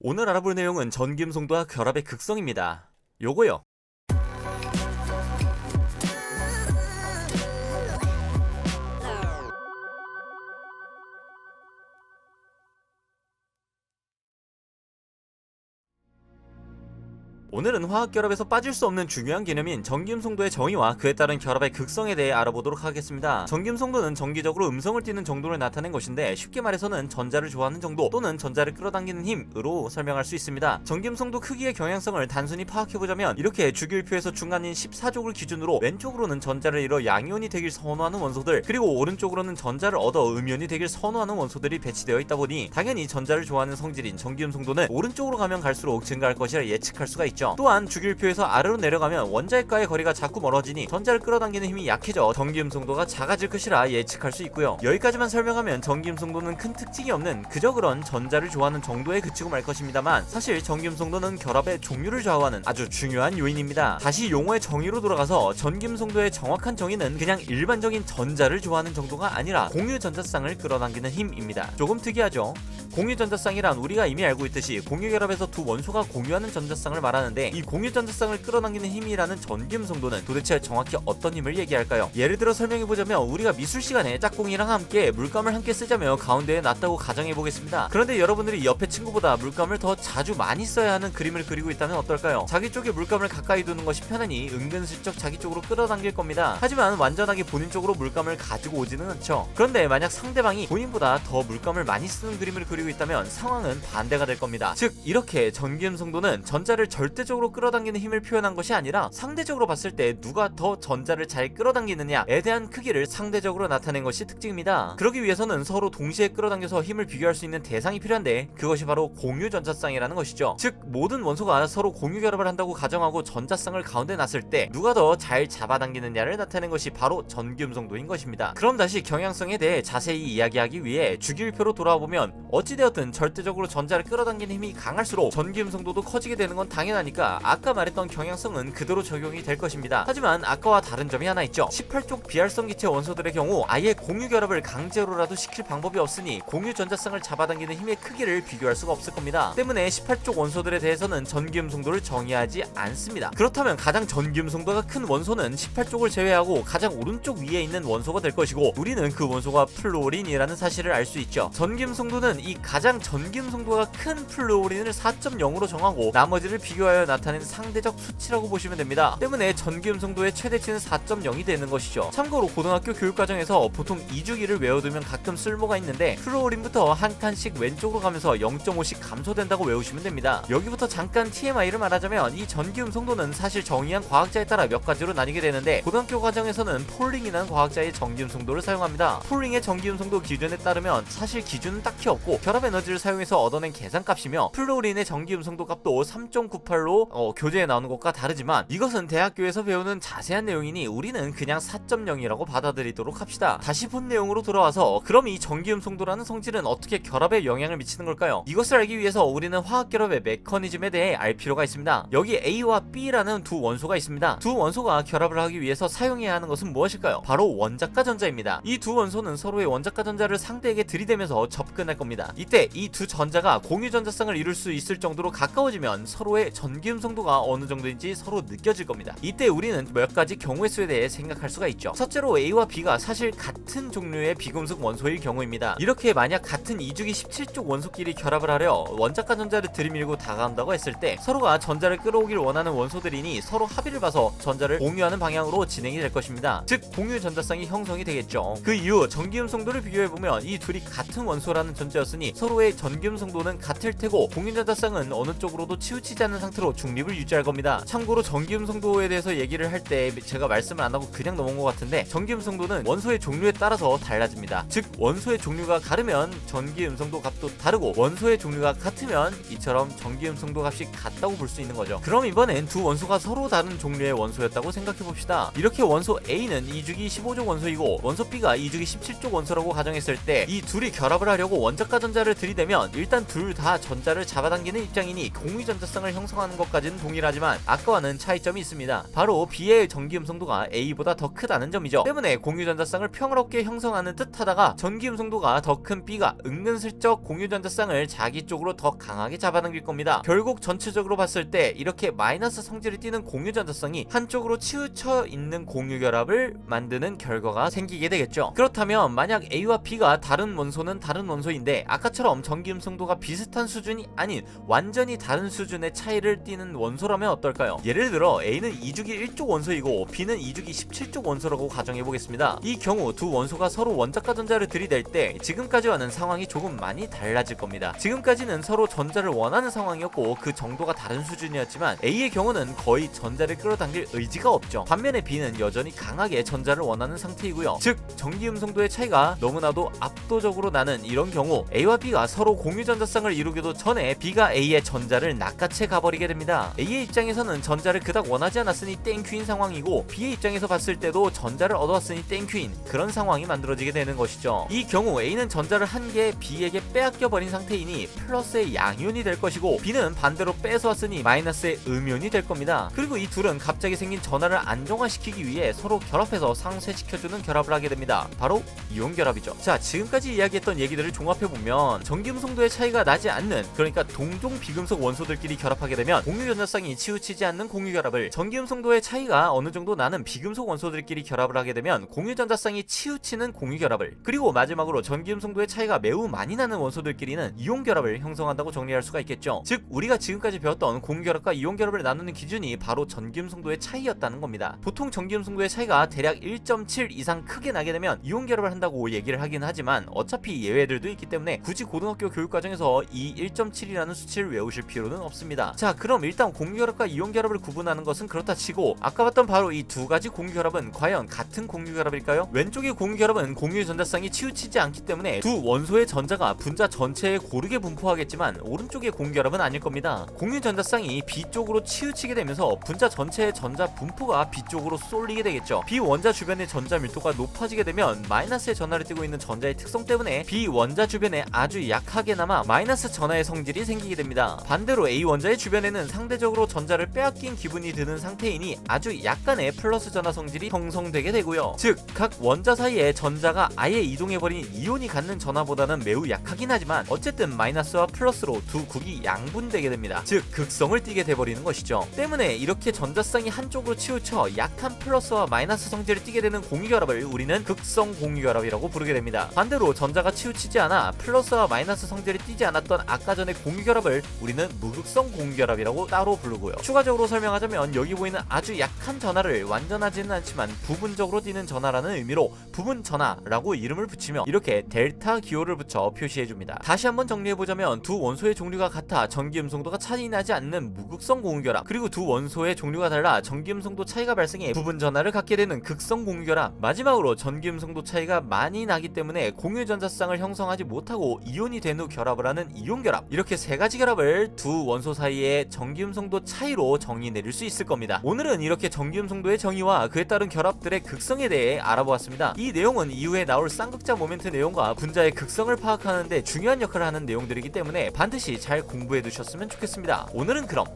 오늘 알아볼 내용은 전기음성도와 결합의 극성입니다. 요거요. 오늘은 화학결합에서 빠질 수 없는 중요한 개념인 전기음성도의 정의와 그에 따른 결합의 극성에 대해 알아보도록 하겠습니다. 전기음성도는 정기적으로 음성을 띠는 정도를 나타낸 것인데, 쉽게 말해서는 전자를 좋아하는 정도 또는 전자를 끌어당기는 힘으로 설명할 수 있습니다. 전기음성도 크기의 경향성을 단순히 파악해보자면, 이렇게 주기율표에서 중간인 14족을 기준으로 왼쪽으로는 전자를 잃어 양이온이 되길 선호하는 원소들, 그리고 오른쪽으로는 전자를 얻어 음이온이 되길 선호하는 원소들이 배치되어 있다 보니 당연히 전자를 좋아하는 성질인 전기음성도는 오른쪽으로 가면 갈수록 증가할 것이라 예측할 수가 있죠. 또한 주기율표에서 아래로 내려가면 원자핵과의 거리가 자꾸 멀어지니 전자를 끌어당기는 힘이 약해져 전기음성도가 작아질 것이라 예측할 수 있고요. 여기까지만 설명하면 전기음성도는 큰 특징이 없는 그저 그런 전자를 좋아하는 정도에 그치고 말 것입니다만, 사실 전기음성도는 결합의 종류를 좌우하는 아주 중요한 요인입니다. 다시 용어의 정의로 돌아가서 전기음성도의 정확한 정의는 그냥 일반적인 전자를 좋아하는 정도가 아니라 공유전자쌍을 끌어당기는 힘입니다. 조금 특이하죠? 공유전자쌍이란 우리가 이미 알고 있듯이 공유결합에서 두 원소가 공유하는 전자쌍을 말하는데, 이 공유전자쌍을 끌어당기는 힘이라는 전기음성도는 도대체 정확히 어떤 힘을 얘기할까요? 예를 들어 설명해보자면, 우리가 미술 시간에 짝꿍이랑 함께 물감을 함께 쓰자며 가운데에 놨다고 가정해보겠습니다. 그런데 여러분들이 옆에 친구보다 물감을 더 자주 많이 써야 하는 그림을 그리고 있다면 어떨까요? 자기 쪽에 물감을 가까이 두는 것이 편하니 은근슬쩍 자기 쪽으로 끌어당길 겁니다. 하지만 완전하게 본인 쪽으로 물감을 가지고 오지는 않죠. 그런데 만약 상대방이 본인보다 더 물감을 많이 쓰는 그림을 그리고 있다면 상황은 반대가 될 겁니다. 즉, 이렇게 전기음성도는 전자를 절대적으로 끌어당기는 힘을 표현한 것이 아니라, 상대적으로 봤을 때 누가 더 전자를 잘 끌어당기느냐에 대한 크기를 상대적으로 나타낸 것이 특징입니다. 그러기 위해서는 서로 동시에 끌어당겨서 힘을 비교할 수 있는 대상이 필요한데, 그것이 바로 공유전자쌍이라는 것이죠. 즉, 모든 원소가 서로 공유결합을 한다고 가정하고 전자쌍을 가운데 놨을 때 누가 더 잘 잡아당기느냐를 나타낸 것이 바로 전기음성도인 것입니다. 그럼 다시 경향성에 대해 자세히 이야기하기 위해 주기율표로 돌아와 보면, 어찌되었든 절대적으로 전자를 끌어당기는 힘이 강할수록 전기음성도도 커지게 되는 건 당연하니까 아까 말했던 경향성은 그대로 적용이 될 것입니다. 하지만 아까와 다른 점이 하나 있죠. 18족 비활성 기체 원소들의 경우 아예 공유결합을 강제로라도 시킬 방법이 없으니 공유전자쌍을 잡아당기는 힘의 크기를 비교할 수가 없을 겁니다. 때문에 18족 원소들에 대해서는 전기음성도를 정의하지 않습니다. 그렇다면 가장 전기음성도가 큰 원소는 18족을 제외하고 가장 오른쪽 위에 있는 원소가 될 것이고, 우리는 그 원소가 플루오린이라는 사실을 알 수 있죠. 전기음성도는 이 가장 전기음성도가 큰 플루오린을 4.0으로 정하고 나머지를 비교하여 나타낸 상대적 수치라고 보시면 됩니다. 때문에 전기음성도의 최대치는 4.0이 되는 것이죠. 참고로 고등학교 교육과정에서 보통 2주기를 외워두면 가끔 쓸모가 있는데, 플루오린부터 한 칸씩 왼쪽으로 가면서 0.5씩 감소된다고 외우시면 됩니다. 여기부터 잠깐 TMI를 말하자면, 이 전기음성도는 사실 정의한 과학자에 따라 몇 가지로 나뉘게 되는데, 고등학교 과정에서는 폴링이라는 과학자의 전기음성도를 사용합니다. 폴링의 전기음성도 기준에 따르면 사실 기준은 딱히 없고 결합 에너지를 사용해서 얻어낸 계산값이며, 플루오린의 전기음성도 값도 3.98로 교재에 나오는 것과 다르지만, 이것은 대학교에서 배우는 자세한 내용이니 우리는 그냥 4.0이라고 받아들이도록 합시다. 다시 본 내용으로 돌아와서, 그럼 이 전기음성도라는 성질은 어떻게 결합에 영향을 미치는 걸까요? 이것을 알기 위해서 우리는 화학결합의 메커니즘에 대해 알 필요가 있습니다. 여기 A와 B라는 두 원소가 있습니다. 두 원소가 결합을 하기 위해서 사용해야 하는 것은 무엇일까요? 바로 원자과 전자입니다. 이 두 원소는 서로의 원자과 전자를 상대에게 들이대면서 접근할 겁니다. 이때 이 두 전자가 공유전자쌍을 이룰 수 있을 정도로 가까워지면 서로의 전기음성도가 어느 정도인지 서로 느껴질 겁니다. 이때 우리는 몇 가지 경우의 수에 대해 생각할 수가 있죠. 첫째로 A와 B가 사실 같은 종류의 비금속 원소일 경우입니다. 이렇게 만약 같은 2주기 17족 원소끼리 결합을 하려 원자과 전자를 들이밀고 다가온다고 했을 때, 서로가 전자를 끌어오길 원하는 원소들이니 서로 합의를 봐서 전자를 공유하는 방향으로 진행이 될 것입니다. 즉, 공유전자쌍이 형성이 되겠죠. 그 이후 전기음성도를 비교해보면 이 둘이 같은 원소라는 전제였으니 서로의 전기음성도는 같을 테고, 공유전자쌍은 어느 쪽으로도 치우치지 않는 상태로 중립을 유지할 겁니다. 참고로 전기음성도에 대해서 얘기를 할 때 제가 말씀을 안 하고 그냥 넘어온 것 같은데, 전기음성도는 원소의 종류에 따라서 달라집니다. 즉, 원소의 종류가 다르면 전기음성도 값도 다르고, 원소의 종류가 같으면 이처럼 전기음성도 값이 같다고 볼 수 있는 거죠. 그럼 이번엔 두 원소가 서로 다른 종류의 원소였다고 생각해봅시다. 이렇게 원소 A는 2주기 15족 원소이고 원소 B가 2주기 17족 원소라고 가정했을 때, 이 둘이 결합을 하려고 원자과 전자를 들이대면 일단 둘 다 전자를 잡아당기는 입장이니 공유전자쌍을 형성하는 형성하는 것까지는 동일하지만 아까와는 차이점이 있습니다. 바로 B의 전기음성도가 A보다 더 크다는 점이죠. 때문에 공유전자쌍을 평화롭게 형성하는 듯 하다가 전기음성도가 더 큰 B가 은근슬쩍 공유전자쌍을 자기 쪽으로 더 강하게 잡아당길 겁니다. 결국 전체적으로 봤을 때 이렇게 마이너스 성질을 띠는 공유전자쌍이 한쪽으로 치우쳐 있는 공유결합을 만드는 결과가 생기게 되겠죠. 그렇다면 만약 A와 B가 다른 원소는 다른 원소인데 아까처럼 전기음성도가 비슷한 수준이 아닌 완전히 다른 수준의 차이를 띠는 원소라면 어떨까요? 예를 들어 A는 2주기 1쪽 원소이고 B는 2주기 17쪽 원소라고 가정해보겠습니다. 이 경우 두 원소가 서로 원자과 전자를 들이댈 때 지금까지와는 상황이 조금 많이 달라질 겁니다. 지금까지는 서로 전자를 원하는 상황이었고 그 정도가 다른 수준이었지만 A의 경우는 거의 전자를 끌어당길 의지가 없죠. 반면에 B는 여전히 강하게 전자를 원하는 상태이고요. 즉 전기음성도의 차이가 너무나도 압도적으로 나는 이런 경우 A와 B가 서로 공유전자쌍을 이루기도 전에 B가 A의 전자를 낚아채 가버리게 됩니다. A의 입장에서는 전자를 그닥 원하지 않았으니 땡큐인 상황이고 B의 입장에서 봤을 때도 전자를 얻어왔으니 땡큐인 그런 상황이 만들어지게 되는 것이죠. 이 경우 A는 전자를 한 개 B에게 빼앗겨버린 상태이니 플러스의 양이온이 될 것이고 B는 반대로 뺏어왔으니 마이너스의 음이온이 될 겁니다. 그리고 이 둘은 갑자기 생긴 전하를 안정화시키기 위해 서로 결합해서 상쇄시켜주는 결합을 하게 됩니다. 바로 이온 결합이죠. 자, 지금까지 이야기했던 얘기들을 종합해보면 전기음성도의 차이가 나지 않는, 그러니까 동종 비금속 원소들끼리 결합하게 되면 공유전자쌍이 치우치지 않는 공유결합을, 전기음성도의 차이가 어느 정도 나는 비금속 원소들끼리 결합을 하게 되면 공유전자쌍이 치우치는 공유결합을, 그리고 마지막으로 전기음성도의 차이가 매우 많이 나는 원소들끼리는 이온결합을 형성한다고 정리할 수가 있겠죠. 즉 우리가 지금까지 배웠던 공유결합과 이온결합을 나누는 기준이 바로 전기음성도의 차이였다는 겁니다. 보통 전기음성도의 차이가 대략 1.7 이상 크게 나게 되면 이온결합을 한다고 얘기를 하긴 하지만 어차피 예외들도 있기 때문에 굳이 고등학교 교육과정에서 이 1.7이라는 수치를 외우실 필요는 없습니다. 자, 그럼 일단 공유결합과 이온결합을 구분하는 것은 그렇다 치고 아까 봤던 바로 이 두 가지 공유결합은 과연 같은 공유결합일까요? 왼쪽의 공유결합은 공유전자쌍이 치우치지 않기 때문에 두 원소의 전자가 분자 전체에 고르게 분포하겠지만 오른쪽의 공유결합은 아닐 겁니다. 공유전자쌍이 B쪽으로 치우치게 되면서 분자 전체의 전자 분포가 B쪽으로 쏠리게 되겠죠. B 원자 주변의 전자 밀도가 높아지게 되면 마이너스의 전하를 띠고 있는 전자의 특성 때문에 B 원자 주변에 아주 약하게나마 마이너스 전하의 성질이 생기게 됩니다. 반대로 A 원자의 주변에는 상대적으로 전자를 빼앗긴 기분이 드는 상태이니 아주 약간의 플러스 전하 성질이 형성되게 되고요. 즉 각 원자 사이에 전자가 아예 이동해버린 이온이 갖는 전하보다는 매우 약하긴 하지만 어쨌든 마이너스와 플러스로 두 극이 양분되게 됩니다. 즉 극성을 띠게 돼버리는 것이죠. 때문에 이렇게 전자쌍이 한쪽으로 치우쳐 약한 플러스와 마이너스 성질을 띠게 되는 공유결합을 우리는 극성 공유결합이라고 부르게 됩니다. 반대로 전자가 치우치지 않아 플러스와 마이너스 성질을 띠지 않았던 아까 전의 공유결합을 우리는 무극성 공유결합이라고 따로 부르고요. 추가적으로 설명하자면 여기 보이는 아주 약한 전하를 완전하지는 않지만 부분적으로 띠는 전하라는 의미로 부분 전하라고 이름을 붙이며 이렇게 델타 기호를 붙여 표시해줍니다. 다시 한번 정리해보자면 두 원소의 종류가 같아 전기음성도가 차이 나지 않는 무극성 공유결합, 그리고 두 원소의 종류가 달라 전기음성도 차이가 발생해 부분 전하를 갖게 되는 극성 공유결합, 마지막으로 전기음성도 차이가 많이 나기 때문에 공유전자쌍을 형성하지 못하고 이온이 된 후 결합을 하는 이온결합, 이렇게 세 가지 결합을 두 원소 사이의 전기음성도 차이로 정의 내릴 수 있을 겁니다. 오늘은 이렇게 전기음성도의 정의와 그에 따른 결합들의 극성에 대해 알아보았습니다. 이 내용은 이후에 나올 쌍극자 모멘트 내용과 분자의 극성을 파악하는데 중요한 역할을 하는 내용들이기 때문에 반드시 잘 공부해 두셨으면 좋겠습니다. 오늘은 그럼